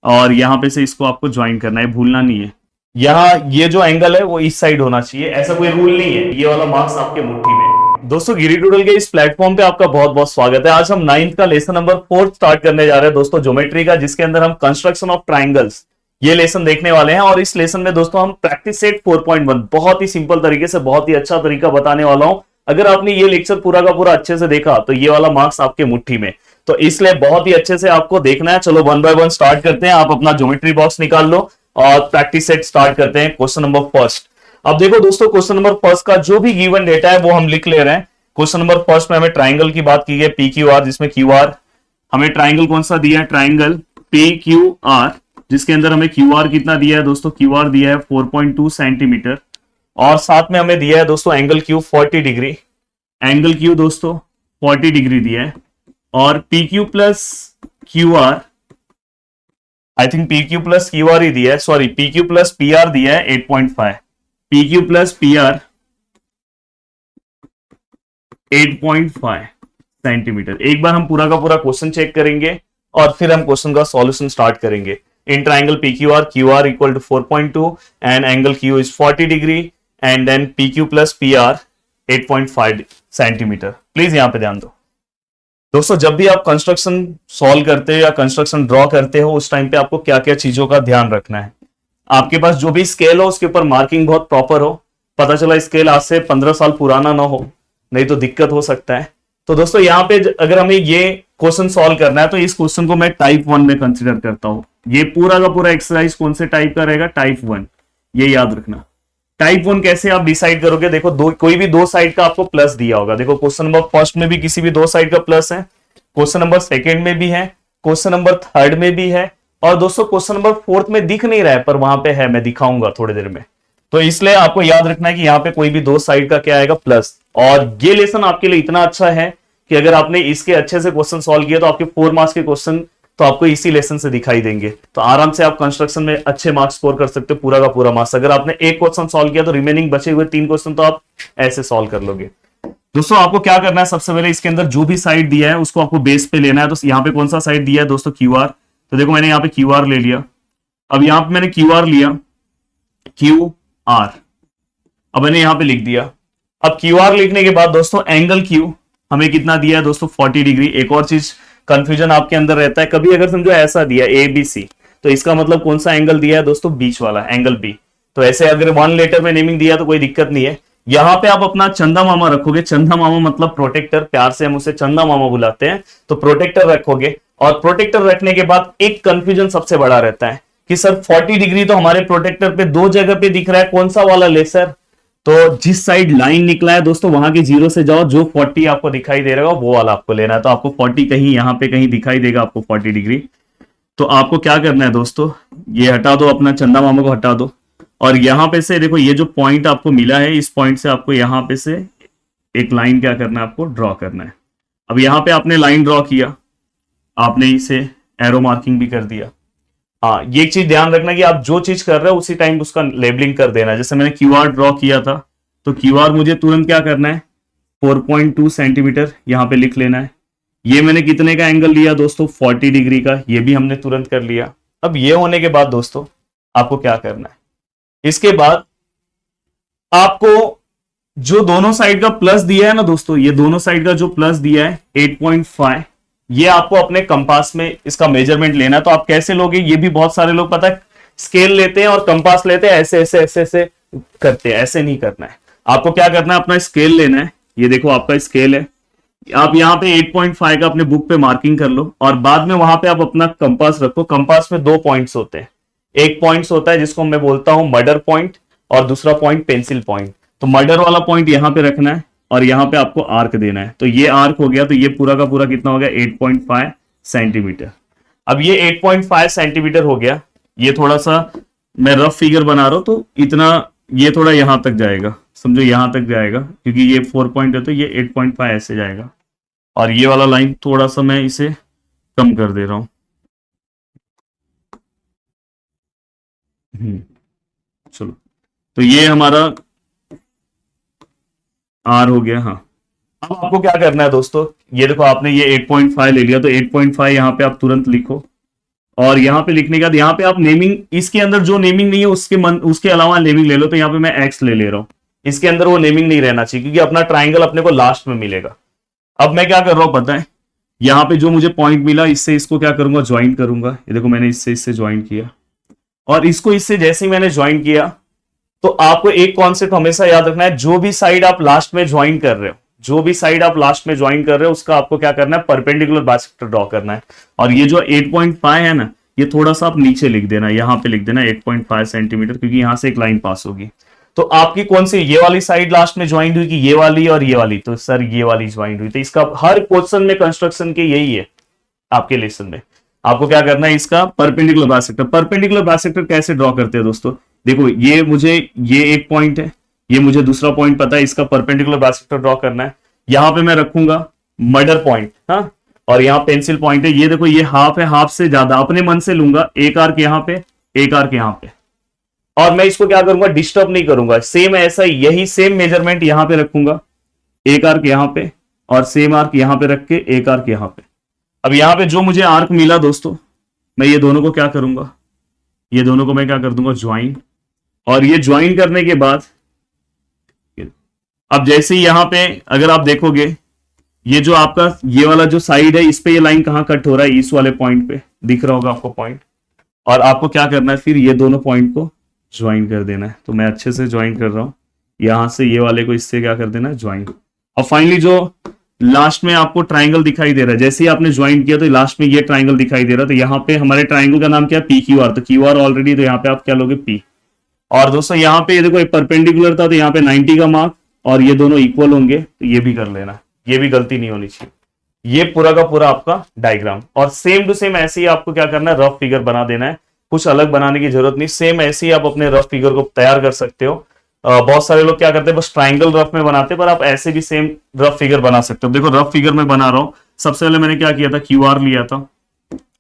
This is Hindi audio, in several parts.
और यहाँ पे से इसको आपको ज्वाइन करना है, भूलना नहीं है। यहाँ ये जो एंगल है वो इस साइड होना चाहिए, ऐसा कोई रूल नहीं है, ये वाला मार्क्स आपके मुट्ठी में। दोस्तों गिरी डूडल के इस प्लेटफॉर्म पे आपका बहुत बहुत स्वागत है। आज हम 9th का लेसन नंबर 4 स्टार्ट करने जा रहे हैं दोस्तों, ज्योमेट्री का, जिसके अंदर हम कंस्ट्रक्शन ऑफ ट्राइंगल्स ये लेसन देखने वाले हैं। और इस लेसन में दोस्तों हम प्रैक्टिस सेट 4.1 बहुत ही सिंपल तरीके से, बहुत ही अच्छा तरीका बताने वाला हूं। अगर आपने ये लेक्चर पूरा का पूरा अच्छे से देखा तो ये वाला मार्क्स आपके मुट्ठी में, तो इसलिए बहुत ही अच्छे से आपको देखना है। चलो 1 बाय 1 स्टार्ट करते हैं। आप अपना ज्योमेट्री बॉक्स निकाल लो और प्रैक्टिस सेट स्टार्ट करते हैं। Question number first. अब देखो दोस्तों, क्वेश्चन नंबर फर्स्ट का जो भी गिवन डेटा है वो हम लिख ले रहे हैं। क्वेश्चन नंबर फर्स्ट में हमें ट्राइंगल की बात की है, पी क्यू आर, जिसमें क्यू आर हमें ट्राइंगल कौन सा दिया है, ट्राइंगल पी क्यू आर, जिसके अंदर हमें क्यू आर कितना दिया है दोस्तों, क्यू आर दिया है 4.2 सेंटीमीटर। और साथ में हमें दिया है दोस्तों angle Q 40 degree, angle Q दोस्तों 40 डिग्री दिया है। और P Q plus Q R, I think P Q plus Q R ही दिया है, sorry P Q plus P R दिया है 8.5, P Q plus P R 8.5 centimetre. एक बार हम पूरा का पूरा क्वेश्चन चेक करेंगे और फिर हम क्वेश्चन का सॉल्यूशन स्टार्ट करेंगे। In triangle P Q R equal to 4.2 and angle Q is 40 degree and then P Q plus P R 8.5 centimetre. Please यहां पे ध्यान दो दोस्तों, जब भी आप कंस्ट्रक्शन सॉल्व करते हो या कंस्ट्रक्शन ड्रॉ करते हो उस टाइम पे आपको क्या क्या चीजों का ध्यान रखना है। आपके पास जो भी स्केल हो उसके ऊपर मार्किंग बहुत प्रॉपर हो। पता चला स्केल आज से 15 साल पुराना ना हो, नहीं तो दिक्कत हो सकता है। तो दोस्तों यहाँ पे अगर हमें ये क्वेश्चन सॉल्व करना है तो इस क्वेश्चन को मैं टाइप 1 में कंसिडर करता हूं। ये पूरा का पूरा एक्सरसाइज कौन से टाइप का रहेगा, टाइप 1, ये याद रखना। टाइप 1 कैसे आप डिसाइड करोगे, देखो कोई भी दो साइड का आपको प्लस दिया होगा। देखो क्वेश्चन नंबर फर्स्ट में भी किसी भी दो साइड का प्लस है, क्वेश्चन नंबर सेकंड में भी है, क्वेश्चन नंबर थर्ड में भी है, और दोस्तों क्वेश्चन नंबर फोर्थ में दिख नहीं रहा है पर वहां पे है, मैं दिखाऊंगा थोड़ी देर में। तो इसलिए आपको याद रखना है कि यहाँ पे कोई भी दो साइड का क्या आएगा, प्लस। और ये लेसन आपके लिए इतना अच्छा है कि अगर आपने इसके अच्छे से क्वेश्चन सॉल्व किया तो आपके 4 मार्क्स के क्वेश्चन तो आपको इसी लेसन से दिखाई देंगे। तो आराम से आप कंस्ट्रक्शन में अच्छे मार्क्स स्कोर कर सकते हो, पूरा का पूरा मार्क्स। अगर आपने एक क्वेश्चन सॉल्व किया तो रिमेनिंग बचे हुए 3 क्वेश्चन तो आप ऐसे सॉल्व कर लोगे। दोस्तों आपको क्या करना है, सबसे पहले इसके अंदर जो भी साइड दिया है उसको आपको बेस पे लेना है। तो यहाँ पे कौन सा साइड दिया है दोस्तों, क्यू आर। तो देखो मैंने यहाँ पे क्यू आर ले लिया। अब यहाँ पे मैंने क्यू आर लिया, क्यू आर, अब मैंने यहाँ पे लिख दिया। अब क्यू आर लिखने के बाद दोस्तों एंगल क्यू हमें कितना दिया है दोस्तों, 40 डिग्री। एक और चीज कंफ्यूजन आपके अंदर रहता है, कभी अगर समझो ऐसा दिया ए बी सी तो इसका मतलब कौन सा एंगल दिया है दोस्तों, बीच वाला एंगल बी। तो ऐसे अगर 1 लेटर में नेमिंग दिया तो कोई दिक्कत नहीं है। यहाँ पे आप अपना चंदा मामा रखोगे, चंदा मामा मतलब प्रोटेक्टर, प्यार से हम उसे चंदा मामा बुलाते हैं। तो प्रोटेक्टर रखोगे, और प्रोटेक्टर रखने के बाद एक कंफ्यूजन सबसे बड़ा रहता है कि सर 40 डिग्री तो हमारे प्रोटेक्टर पे दो जगह पे दिख रहा है, कौन सा वाला लेसर। तो जिस साइड लाइन निकला है दोस्तों वहां के जीरो से जाओ, जो 40 आपको दिखाई दे रहा है वो वाला आपको लेना है। तो आपको 40 कहीं यहाँ पे कहीं दिखाई देगा आपको 40 डिग्री। तो आपको क्या करना है दोस्तों, ये हटा दो, अपना चंदा मामा को हटा दो, और यहां पे से देखो ये जो पॉइंट आपको मिला है, इस पॉइंट से आपको यहां पे से एक लाइन क्या करना है, आपको ड्रॉ करना है। अब यहां पे आपने लाइन ड्रॉ किया, आपने इसे एरो मार्किंग भी कर दिया। हाँ, ये एक चीज ध्यान रखना कि आप जो चीज कर रहे हो उसी टाइम उसका लेबलिंग कर देना। जैसे मैंने क्यू आर ड्रॉ किया था तो क्यू आर मुझे तुरंत क्या करना है, 4.2 सेंटीमीटर यहाँ पे लिख लेना है। ये मैंने कितने का एंगल लिया दोस्तों, 40 डिग्री का, ये भी हमने तुरंत कर लिया। अब ये होने के बाद दोस्तों आपको क्या करना है, इसके बाद आपको जो दोनों साइड का प्लस दिया है ना दोस्तों, ये दोनों साइड का जो प्लस दिया है 8.5, ये आपको अपने कंपास में इसका मेजरमेंट लेना है। तो आप कैसे लोगे, ये भी बहुत सारे लोग पता है स्केल लेते हैं और कंपास लेते हैं, ऐसे ऐसे ऐसे ऐसे करते हैं। ऐसे नहीं करना है, आपको क्या करना है, अपना स्केल लेना है। ये देखो आपका स्केल है, आप यहाँ पे 8.5 का अपने बुक पे मार्किंग कर लो, और बाद में वहां पे आप अपना कंपास रखो। कंपास में 2 पॉइंट्स होते हैं, एक पॉइंट्स होता है जिसको मैं बोलता हूं मर्डर पॉइंट, और दूसरा पॉइंट पेंसिल पॉइंट। तो मर्डर वाला पॉइंट यहाँ पे रखना है और यहाँ पे आपको आर्क देना है। तो ये आर्क हो गया, तो ये पूरा का पूरा कितना हो गया, 8.5 सेंटीमीटर। अब ये 8.5 सेंटीमीटर हो गया। ये थोड़ा सा मैं रफ फिगर बना रहा हूं तो इतना, ये थोड़ा यहां तक जाएगा, समझो यहां तक जाएगा, क्योंकि ये 4 पॉइंट है तो ये 8.5 ऐसे जाएगा। और ये वाला लाइन थोड़ा सा मैं इसे कम कर दे रहा हूं। चलो, तो ये हमारा आर हो गया। हाँ, अब आपको क्या करना है दोस्तों, ये देखो आपने ये 8.5 ले लिया, तो 8.5 यहां पे आप तुरंत लिखो। और यहाँ पे लिखने के बाद यहाँ पे आप नेमिंग, इसके अंदर जो नेमिंग नहीं है उसके अलावा नेमिंग ले लो। तो यहाँ पे मैं एक्स ले रहा हूं, इसके अंदर वो नेमिंग नहीं रहना चाहिए क्योंकि अपना ट्राइंगल अपने को लास्ट में मिलेगा। अब मैं क्या कर रहा हूं पता है, यहाँ पे जो मुझे पॉइंट मिला इससे इसको क्या करूंगा, ज्वाइन करूंगा। ये देखो मैंने इससे ज्वाइन किया, और इसको इससे जैसे ही मैंने ज्वाइन किया, तो आपको एक कॉन्सेप्ट हमेशा याद रखना है, जो भी साइड आप लास्ट में ज्वाइन कर रहे हो, जो भी साइड आप लास्ट में ज्वाइन कर रहे हो उसका आपको क्या करना है, परपेंडिकुलर बाइसेक्टर ड्रॉ करना है। और ये जो 8.5 है ना, ये थोड़ा सा आप नीचे लिख देना, यहां पे लिख देना 8.5 सेंटीमीटर, क्योंकि यहां से एक लाइन पास होगी। तो आपकी कौन सी, ये वाली साइड लास्ट में ज्वाइन हुई कि ये वाली और ये वाली, तो सर ये वाली ज्वाइन हुई। तो इसका हर क्वेश्चन में कंस्ट्रक्शन के यही है, आपके लेसन में आपको क्या करना है, इसका परपेंडिकुलर बाइसेक्टर। परपेंडिकुलर बाइसेक्टर कैसे ड्रॉ करते हैं दोस्तों, देखो ये मुझे, ये एक पॉइंट है, ये मुझे दूसरा पॉइंट पता है, इसका परपेंडिकुलर बाइसेक्टर ड्रॉ करना है। यहां पे मैं रखूंगा मर्डर पॉइंट, हाँ, और यहाँ पेंसिल पॉइंट है। ये देखो ये हाफ है, हाफ से ज्यादा अपने मन से लूंगा, एक आर्क यहाँ पे, एक आर्क यहाँ पे, और मैं इसको क्या करूंगा, डिस्टर्ब नहीं करूंगा। सेम ऐसा यही सेम मेजरमेंट यहां पे रखूंगा, एक आर्क यहां पे और सेम आर्क यहां पे रख के एक आर्क यहां पे। अब यहां पे जो मुझे आर्क मिला दोस्तों, मैं ये दोनों को क्या करूंगा, ये दोनों को मैं क्या कर दूंगा, ज्वाइन। और ये ज्वाइन करने के बाद अब जैसे ही यहां पे अगर आप देखोगे, ये जो आपका ये वाला जो साइड है, इस पे ये लाइन कहां कट हो रहा है, इस वाले पॉइंट पे दिख रहा होगा आपको पॉइंट। और आपको क्या करना है, फिर ये दोनों पॉइंट को ज्वाइन कर देना है। तो मैं अच्छे से ज्वाइन कर रहा हूं, यहां से ये वाले को इससे क्या कर देना है, ज्वाइन। और फाइनली जो लास्ट में आपको ट्राइंगल दिखाई दे रहा है, जैसे ही आपने ज्वाइन किया तो लास्ट में ये ट्राइंगल दिखाई दे रहा है। तो यहाँ पे हमारे ट्राइंगल का नाम क्या है, पी क्यू आर। तो क्यू आर ऑलरेडी, तो यहाँ पे आप क्या लोगे, पी। और दोस्तों यहाँ पे ये देखो एक परपेंडिकुलर था, तो यहाँ पे 90 का मार्क, और ये दोनों इक्वल होंगे, तो ये भी कर लेना, ये भी गलती नहीं होनी चाहिए। ये पूरा का पूरा आपका डायग्राम, और सेम टू सेम ऐसे ही आपको क्या करना है, रफ फिगर बना देना है, कुछ अलग बनाने की जरूरत नहीं। सेम ऐसे ही आप अपने रफ फिगर को तैयार कर सकते हो। बहुत सारे लोग क्या करते हैं, बस ट्राइंगल रफ में बनाते हैं, पर आप ऐसे भी सेम रफ फिगर बना सकते हो। देखो रफ फिगर में बना रहा हूं, सबसे पहले मैंने क्या किया था, क्यू आर लिया था,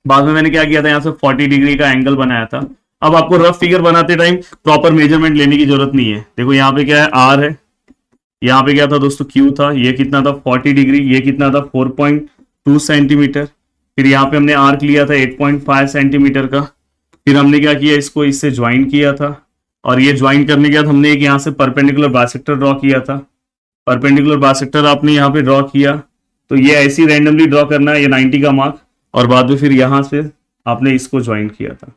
बाद में मैंने क्या किया था, यहाँ से 40 डिग्री का एंगल बनाया था। अब आपको रफ फिगर बनाते टाइम प्रॉपर मेजरमेंट लेने की जरूरत नहीं है। देखो यहाँ पे क्या है, आर है, यहाँ पे क्या था दोस्तों, क्यू था, ये कितना था 40 डिग्री, ये कितना था 4.2 सेंटीमीटर। फिर यहाँ पे हमने आर्क लिया था 8.5 सेंटीमीटर का। फिर हमने क्या किया, इसको इससे ज्वाइन किया था, और ये ज्वाइन करने के बाद हमने एक यहाँ से परपेंडिकुलर बाइसेक्टर ड्रॉ किया था। परपेंडिकुलर बाइसेक्टर आपने यहाँ पे ड्रॉ किया, तो ये ऐसी रैंडमली ड्रॉ करना है, ये 90 का मार्क, और बाद में फिर यहाँ से आपने इसको ज्वाइन किया था।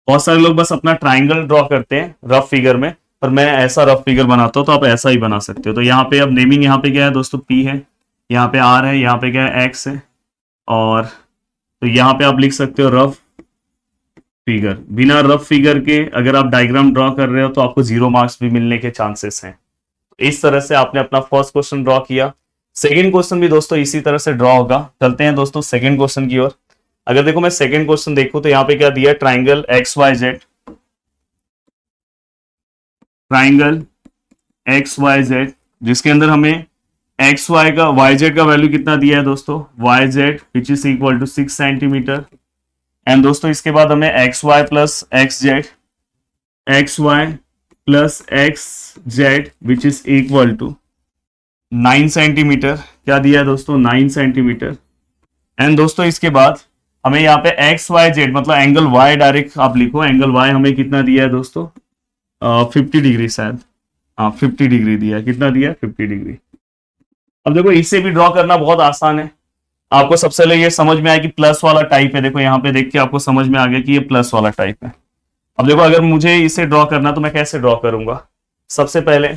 बहुत सारे लोग बस अपना ट्राइंगल ड्रॉ करते हैं रफ फिगर में, पर मैं ऐसा रफ फिगर बनाता हूं, तो आप ऐसा ही बना सकते हो। तो यहाँ पे अब नेमिंग यहाँ पे क्या है दोस्तों, पी है, यहाँ पे आर है, यहाँ पे क्या है, एक्स है, और तो यहाँ पे आप लिख सकते हो रफ फिगर। बिना रफ फिगर के अगर आप डायग्राम ड्रॉ कर रहे हो तो आपको 0 मार्क्स भी मिलने के चांसेस हैं। तो इस तरह से आपने अपना फर्स्ट क्वेश्चन ड्रॉ किया। सेकेंड क्वेश्चन भी दोस्तों इसी तरह से ड्रॉ होगा। चलते हैं दोस्तों सेकेंड क्वेश्चन की ओर। अगर देखो मैं सेकेंड क्वेश्चन देखूं तो यहाँ पे क्या दिया है, triangle X Y Z, triangle X Y Z, जिसके अंदर हमें एक्स वाई का, वाई जेड का वैल्यू कितना दिया है दोस्तों, Y Z which is equal to 6 centimetre. And दोस्तों इसके बाद हमें X Y plus X Z, X Y plus X Z which is equal to 9 centimetre. क्या दिया है दोस्तों, 9 सेंटीमीटर। एंड दोस्तों इसके बाद हमें यहाँ पे एक्स वाई जेड मतलब एंगल वाई, डायरेक्ट आप लिखो एंगल वाई हमें कितना दिया है दोस्तों, 50 डिग्री शायद, हाँ 50 डिग्री दिया है। कितना दिया है, 50 डिग्री। अब देखो इसे भी ड्रॉ करना बहुत आसान है। आपको सबसे पहले ये समझ में आया कि प्लस वाला टाइप है। देखो यहाँ पे देख के आपको समझ में आ गया कि ये प्लस वाला टाइप है। अब देखो अगर मुझे इसे ड्रॉ करना तो मैं कैसे ड्रॉ करूंगा, सबसे पहले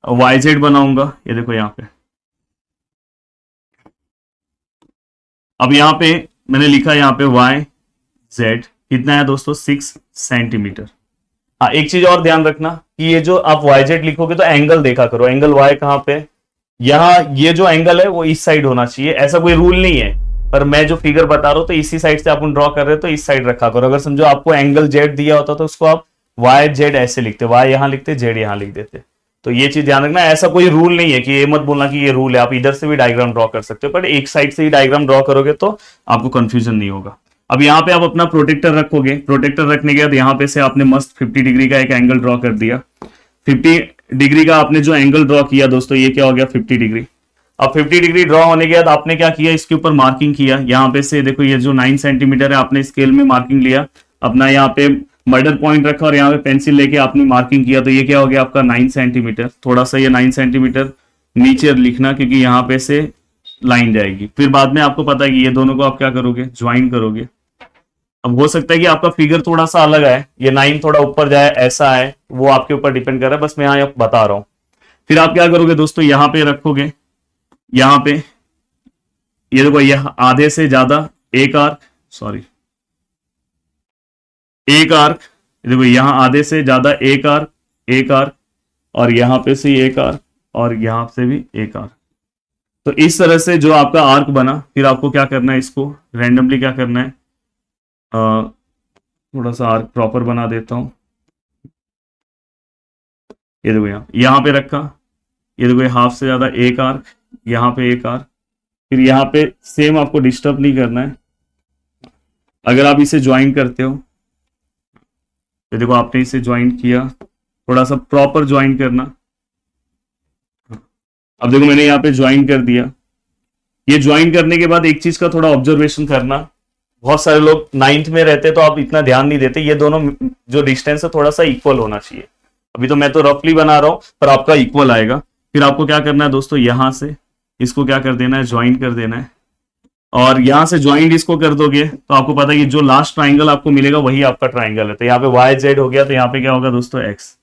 वाई जेड बनाऊंगा। ये देखो यहाँ पे, अब यहाँ पे मैंने लिखा यहाँ पे वाई जेड कितना है दोस्तों, 6 सेंटीमीटर। हाँ एक चीज और ध्यान रखना कि ये जो आप वाई जेड लिखोगे तो एंगल देखा करो, एंगल वाई कहाँ पे, यहाँ ये जो एंगल है वो इस साइड होना चाहिए। ऐसा कोई रूल नहीं है, पर मैं जो फिगर बता रहा हूँ तो इसी साइड से आप ड्रॉ कर रहे हो तो इस साइड रखा करो। अगर समझो आपको एंगल जेड दिया होता तो उसको आप वाई जेड ऐसे लिखते, वाई यहाँ लिखते, जेड यहाँ लिख देते। तो ये चीज ध्यान रखना, ऐसा कोई रूल नहीं है कि ये मत बोलना कि ये रूल है। आप इधर से भी डायग्राम ड्रॉ कर सकते हो, पर एक साइड से ही डायग्राम ड्रॉ करोगे तो आपको कंफ्यूजन नहीं होगा। अब यहाँ पे आप अपना प्रोटेक्टर रखोगे, प्रोटेक्टर रखने के बाद यहाँ पे से आपने मस्त 50 डिग्री का एक एंगल ड्रॉ कर दिया। 50 डिग्री का आपने जो एंगल ड्रॉ किया दोस्तों, ये क्या हो गया 50 डिग्री। अब 50 डिग्री ड्रॉ होने के बाद आपने क्या किया, इसके ऊपर मार्किंग किया। यहाँ पे से देखो ये जो 9 सेंटीमीटर है आपने स्केल में मार्किंग लिया, अपना यहाँ पे मर्डर पॉइंट रखा और यहाँ पे पेंसिल लेके आपने मार्किंग किया, तो ये क्या हो गया आपका 9 सेंटीमीटर। थोड़ा सा ये 9 सेंटीमीटर नीचे लिखना क्योंकि यहाँ पे से लाइन जाएगी। फिर बाद में आपको पता है कि ये दोनों को आप क्या करोगे, ज्वाइन करोगे। अब हो सकता है कि आपका फिगर थोड़ा सा अलग है, ये 9 थोड़ा ऊपर जाए, ऐसा है, वो आपके ऊपर डिपेंड कर रहा है, बस मैं यहाँ बता रहा हूं। फिर आप क्या करोगे दोस्तों, यहां पे रखोगे, यहां पे ये देखो यह आधे से ज्यादा एक आर्क, सॉरी एक आर्क, देखो यहां आधे से ज्यादा एक आर्क, एक आर्क, और यहां पे से एक आर्क, और यहां से भी एक आर्क। तो इस तरह से जो आपका आर्क बना, फिर आपको क्या करना है, इसको रैंडमली क्या करना है, थोड़ा सा आर्क प्रॉपर बना देता हूं। ये देखो यहां पे रखा, ये देखो हाफ से ज्यादा एक आर्क, यहां पे एक आर्क, फिर यहां पे सेम आपको डिस्टर्ब नहीं करना है। अगर आप इसे ज्वाइन करते हो तो देखो आपने इसे ज्वाइन किया, थोड़ा सा प्रॉपर ज्वाइन करना। अब देखो मैंने यहाँ पे ज्वाइन कर दिया। ये ज्वाइन करने के बाद एक चीज का थोड़ा ऑब्जर्वेशन करना, बहुत सारे लोग 9th में रहते तो आप इतना ध्यान नहीं देते, ये दोनों जो डिस्टेंस है थोड़ा सा इक्वल होना चाहिए। अभी तो मैं तो रफली बना रहा हूं पर आपका इक्वल आएगा। फिर आपको क्या करना है दोस्तों, यहां से इसको क्या कर देना है, ज्वाइन कर देना है, और यहां से ज्वाइंट इसको कर दोगे तो आपको पता है कि जो लास्ट ट्राइंगल आपको मिलेगा वही आपका ट्राइंगल है। तो यहाँ पे वाई जेड हो गया, तो यहाँ पे क्या होगा दोस्तों, एक्स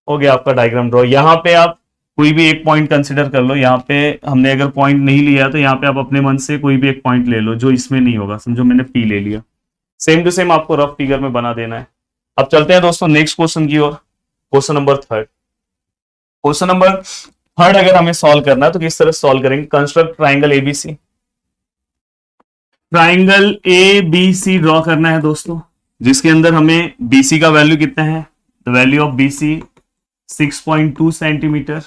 हो गया आपका डायग्राम ड्रॉ। यहाँ पे आप कोई भी एक पॉइंट कंसिडर कर लो। यहाँ पे हमने अगर पॉइंट नहीं लिया तो यहाँ पे आप अपने मन से कोई भी एक पॉइंट ले लो जो इसमें नहीं होगा। समझो मैंने पी ले लिया, सेम टू सेम आपको रफ फिगर में बना देना है। अब चलते हैं दोस्तों नेक्स्ट क्वेश्चन की ओर, क्वेश्चन नंबर 3। क्वेश्चन नंबर 3 अगर हमें सॉल्व करना है तो किस तरह सॉल्व करेंगे, construct triangle ABC. Triangle A B C draw करना है दोस्तों, जिसके अंदर हमें बीसी का वैल्यू कितना है, the value of BC 6.2 centimetre.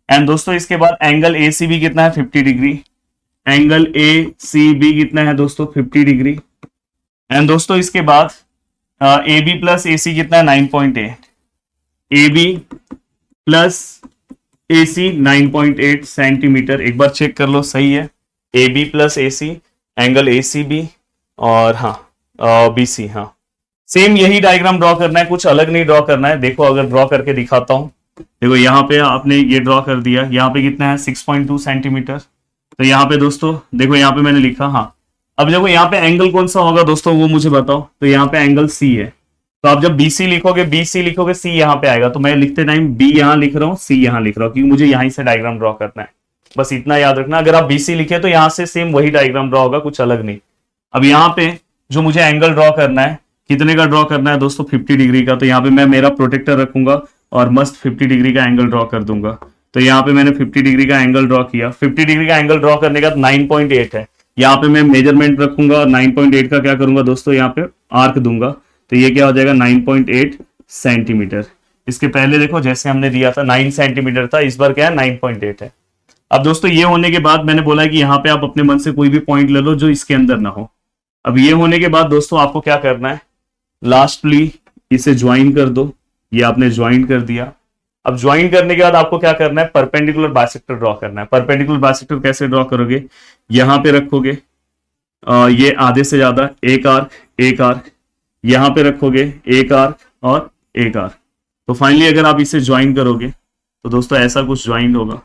And दोस्तों इसके बाद एंगल ए सी बी कितना है, 50 डिग्री। एंगल ए सी बी कितना है दोस्तों, 50 डिग्री। एंड दोस्तों इसके बाद ए बी प्लस ए सी कितना है, 9.8। A B plus A C 9.8 centimetre. एक बार चेक कर लो सही है, A B plus A C, angle A C B, और हाँ बी सी, हाँ सेम यही डायग्राम ड्रॉ करना है, कुछ अलग नहीं ड्रॉ करना है। देखो अगर ड्रॉ करके दिखाता हूं, देखो यहाँ पे आपने ये ड्रॉ कर दिया, यहाँ पे कितना है 6.2 सेंटीमीटर। तो यहाँ पे दोस्तों देखो यहाँ पे मैंने लिखा, हाँ अब देखो यहाँ पे एंगल कौन सा होगा दोस्तों वो मुझे बताओ। तो यहाँ पे एंगल सी है, तो आप जब BC लिखोगे, BC लिखोगे सी यहाँ पे आएगा। तो मैं लिखते टाइम बी यहाँ लिख रहा हूँ, सी यहाँ लिख रहा हूँ, क्योंकि मुझे यहीं से डायग्राम ड्रॉ करना है। बस इतना याद रखना, अगर आप BC लिखे तो यहाँ से सेम वही डायग्राम ड्रॉ होगा, कुछ अलग नहीं। अब यहाँ पे जो मुझे एंगल ड्रॉ करना है, कितने का ड्रॉ करना है दोस्तों, 50 डिग्री का। तो यहाँ पे मैं मेरा प्रोटेक्टर रखूंगा और मस्त 50 डिग्री का एंगल ड्रॉ कर दूंगा। तो यहाँ पे मैंने 50 डिग्री का एंगल ड्रॉ किया। 50 डिग्री का एंगल ड्रॉ करने का 9.8 है, यहाँ पे मैं मेजरमेंट रखूंगा और 9.8 का क्या करूंगा दोस्तों, यहाँ पे आर्क दूंगा। तो ये क्या हो जाएगा, 9.8 सेंटीमीटर। इसके पहले देखो जैसे हमने दिया था 9 सेंटीमीटर था, इस बार क्या है 9.8 है। अब दोस्तों ये होने के बाद मैंने बोला कि यहाँ पे आप अपने मन से कोई भी पॉइंट ले लो जो इसके अंदर ना हो। अब ये होने के बाद दोस्तों आपको क्या करना है, लास्टली इसे ज्वाइन कर दो। ये आपने ज्वाइन कर दिया। अब ज्वाइन करने के बाद आपको क्या करना है, परपेंडिकुलर बाइसेक्टर ड्रॉ करना है। परपेंडिकुलर बाइसेक्टर कैसे ड्रॉ करोगे, यहां पे रखोगे ये आधे से ज्यादा एक आर्क, एक आर्क, यहां पे रखोगे एक आर्क और एक आर्क। तो फाइनली अगर आप इसे ज्वाइन करोगे तो दोस्तों ऐसा कुछ ज्वाइन होगा।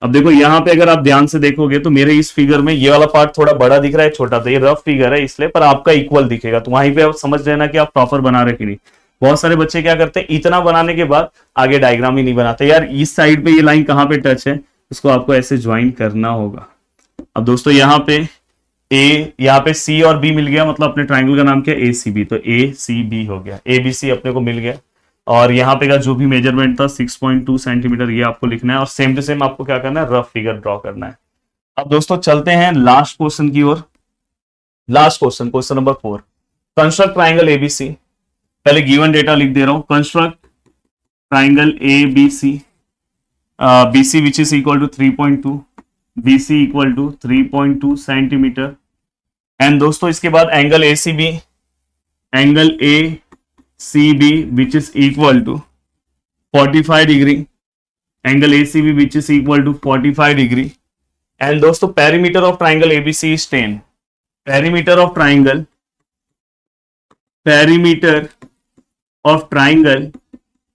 अब देखो यहाँ पे अगर आप ध्यान से देखोगे तो मेरे इस फिगर में ये वाला पार्ट थोड़ा बड़ा दिख रहा है, छोटा, तो ये रफ फिगर है इसलिए, पर आपका इक्वल दिखेगा। तो वहीं पे आप समझ लेना कि आप प्रॉपर बना रहे कि नहीं। बहुत सारे बच्चे क्या करते हैं, इतना बनाने के बाद आगे डायग्राम ही नहीं बनाते। यार इस साइड पे ये लाइन कहाँ पे टच है, उसको आपको ऐसे ज्वाइन करना होगा। अब दोस्तों यहाँ पे ए, यहाँ पे सी और बी मिल गया, मतलब अपने ट्राइंगल का नाम क्या है, ACB। तो ACB हो गया, ABC अपने को मिल गया। और यहाँ पे का जो भी मेजरमेंट था 6.2 सेंटीमीटर, ये आपको लिखना है और सेम टू सेम आपको क्या करना है, रफ फिगर ड्रॉ करना है। अब दोस्तों चलते हैं लास्ट क्वेश्चन की ओर। Last question, question number 4, construct triangle ABC। पहले गिवन डेटा लिख दे रहा हूं, construct triangle ABC, BC which is equal to 3.2, BC equal to 3.2 centimetre. And दोस्तों इसके बाद angle ACB, angle ACB which is equal to 45 degree, angle ACB which is equal to 45 degree. And दोस्तों perimeter of triangle ABC is 10। Perimeter of triangle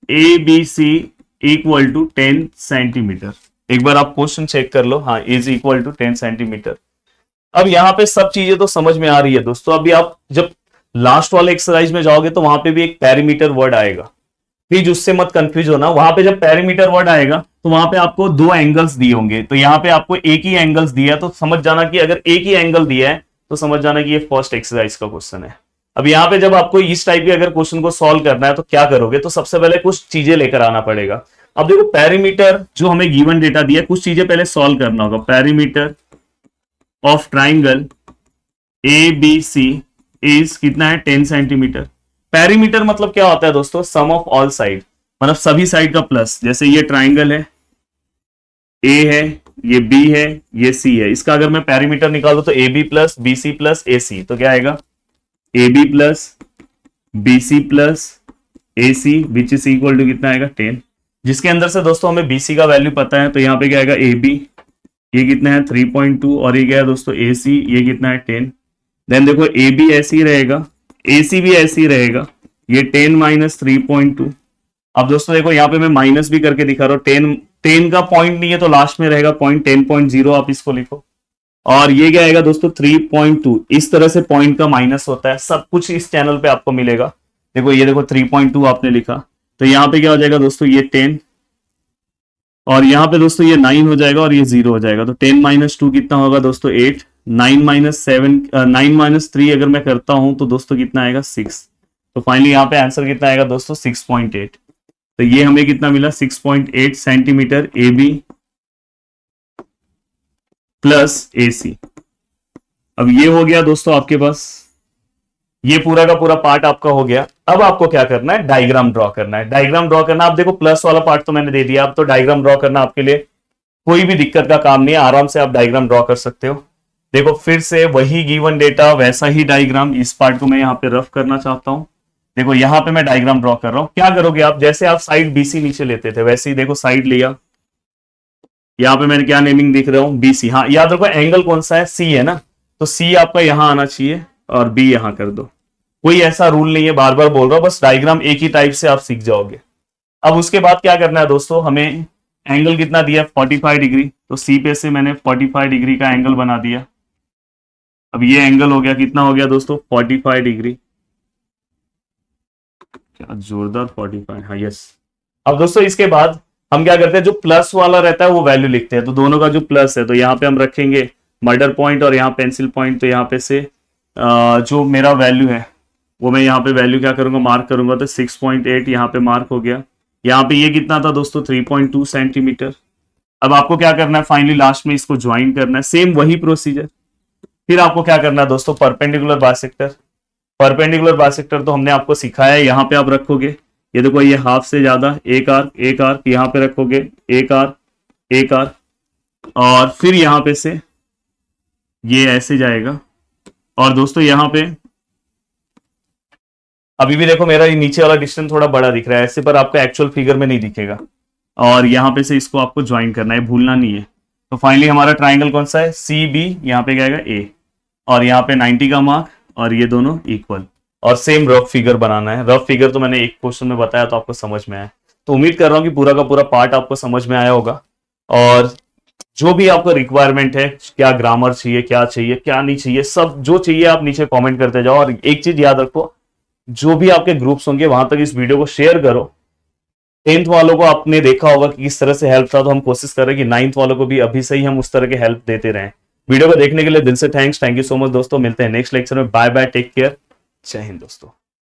ABC equal to 10 centimetre. एक बार आप क्वेश्चन चेक कर लो, हाँ, इज इक्वल टू 10 सेंटीमीटर। अब यहां पे सब चीजें तो समझ में आ रही है दोस्तों। अभी आप जब लास्ट वाले एक्सरसाइज में जाओगे तो वहां पे भी एक पेरीमीटर वर्ड आएगा, प्लीज उससे मत कंफ्यूज होना। वहां पे जब पेरीमीटर वर्ड आएगा तो वहां पे आपको दो एंगल्स दिए होंगे, तो यहाँ पे आपको एक ही एंगल्स दिया है, तो समझ जाना कि अगर एक ही एंगल दिया है तो समझ जाना कि ये फर्स्ट एक्सरसाइज का क्वेश्चन है। अब यहाँ पे जब आपको इस टाइप के अगर क्वेश्चन को सॉल्व करना है तो क्या करोगे, तो सबसे पहले कुछ चीजें लेकर आना पड़ेगा। अब देखो पेरीमीटर जो हमें गिवन डेटा दिया, कुछ चीजें पहले सॉल्व करना होगा। Perimeter of triangle A B C is कितना है, 10 सेंटीमीटर। पेरीमीटर मतलब क्या होता है दोस्तों, सम ऑफ ऑल साइड, मतलब सभी साइड का प्लस। जैसे ये ट्राइंगल है, ए है, ये बी है, ये सी है, इसका अगर मैं पेरीमीटर निकालूं तो A B plus B C plus A C, तो क्या आएगा, A B plus B C plus A C which is equal to कितना आएगा, 10। जिसके अंदर से दोस्तों हमें बी सी का वैल्यू पता है, तो यहाँ पे क्या आएगा, ए बी ये कितना है 3.2, और ये क्या है दोस्तों ए सी ये कितना है 10। देन देखो ए बी ऐसे ही रहेगा, ए सी भी ऐसे ही रहेगा, ये 10 माइनस 3.2। अब दोस्तों देखो यहाँ पे मैं माइनस भी करके दिखा रहा हूँ, 10 का पॉइंट नहीं है तो लास्ट में रहेगा पॉइंट, 10.0 आप इसको लिखो। और ये क्या आएगा दोस्तों 3.2, इस तरह से पॉइंट का माइनस होता है, सब कुछ इस चैनल पे आपको मिलेगा। देखो ये देखो 3.2 आपने लिखा, तो यहाँ पे क्या हो जाएगा दोस्तों, ये 10, और यहाँ पे दोस्तों ये 9 हो जाएगा और ये 0 हो जाएगा, तो 10 माइनस 2 कितना होगा दोस्तों 8, 9 माइनस 7 9 माइनस 3 अगर मैं करता हूं तो दोस्तों कितना आएगा 6। तो फाइनली यहाँ पे आंसर कितना आएगा दोस्तों 6.8। तो ये हमें कितना मिला 6.8 centimetre A B plus A सी। अब ये हो गया दोस्तों आपके पास, ये पूरा का पूरा पार्ट आपका हो गया। अब आपको क्या करना है, डायग्राम ड्रॉ करना है। डायग्राम ड्रॉ करना, आप देखो प्लस वाला पार्ट तो मैंने दे दिया, अब तो डायग्राम ड्रॉ करना आपके लिए कोई भी दिक्कत का काम नहीं है, आराम से आप डायग्राम ड्रॉ कर सकते हो। देखो फिर से वही गिवन डेटा वैसा ही डायग्राम, इस पार्ट को मैं यहाँ पे रफ करना चाहता हूँ। देखो यहाँ पे मैं डायग्राम ड्रॉ कर रहा हूँ। क्या करोगे आप, जैसे आप साइड बीसी नीचे लेते थे वैसे ही देखो साइड लिया, यहाँ पे मैंने क्या नेमिंग दिख रहा हूँ, बीसी। हाँ याद रखो एंगल कौन सा है, सी है ना, तो सी आपका यहाँ आना चाहिए और बी यहाँ कर दो। कोई ऐसा रूल नहीं है, बार बार बोल रहा हूं, बस डायग्राम एक ही टाइप से आप सीख जाओगे। अब उसके बाद क्या करना है दोस्तों, हमें एंगल कितना दिया है 45 डिग्री, तो सी पे से मैंने 45 डिग्री का एंगल बना दिया। अब ये एंगल हो गया, कितना हो गया दोस्तों 45 डिग्री, क्या जोरदार 45, हाँ यस। अब दोस्तों इसके बाद हम क्या करते हैं, जो प्लस वाला रहता है वो वैल्यू लिखते हैं, तो दोनों का जो प्लस है तो यहाँ पे हम रखेंगे मर्डर पॉइंट और यहाँ पेंसिल पॉइंट। तो यहाँ पे से जो मेरा वैल्यू है वो मैं यहाँ पे वैल्यू क्या करूंगा, मार्क करूंगा, तो 6.8 यहाँ पे मार्क हो गया। यहाँ पे ये कितना था दोस्तों 3.2 सेंटीमीटर। अब आपको क्या करना है, फाइनली लास्ट में इसको ज्वाइन करना है, सेम वही प्रोसीजर। फिर आपको क्या करना है दोस्तों, परपेंडिकुलर बाइसेक्टर। परपेंडिकुलर बाइसेक्टर तो हमने आपको सिखाया है, यहाँ पे आप रखोगे, ये देखो ये हाफ से ज्यादा एक आर्क यहाँ पे रखोगे, एक आर्क, और फिर यहाँ पे से ये ऐसे जाएगा। और दोस्तों यहाँ पे अभी भी देखो मेरा ये नीचे वाला डिस्टेंस थोड़ा बड़ा दिख रहा है ऐसे, पर आपका एक्चुअल फिगर में नहीं दिखेगा। और यहाँ पे से इसको आपको ज्वाइन करना है, भूलना नहीं है। तो फाइनली हमारा ट्राइंगल कौन सा है, सी बी, यहाँ पे क्या आएगा ए, और यहाँ पे 90 का मार्क, और ये दोनों इक्वल। और सेम रफ फिगर बनाना है। रफ फिगर तो मैंने एक क्वेश्चन में बताया तो आपको समझ में आया। तो उम्मीद कर रहा हूँ कि पूरा का पूरा पार्ट आपको समझ में आया होगा। और जो भी आपको रिक्वायरमेंट है, क्या ग्रामर चाहिए, क्या चाहिए, क्या नहीं चाहिए, सब जो चाहिए आप नीचे कमेंट करते जाओ। और एक चीज याद रखो, जो भी आपके ग्रुप्स होंगे वहां तक इस वीडियो को शेयर करो। 10th वालों को आपने देखा होगा कि किस तरह से हेल्प था, तो हम कोशिश कर रहे हैं कि 9th वालों को भी अभी से ही हम उस तरह के हेल्प देते रहें। वीडियो को देखने के लिए दिल से थैंक यू सो मच दोस्तों। मिलते हैं नेक्स्ट लेक्चर में। बाय बाय, टेक केयर, जय हिंद दोस्तों।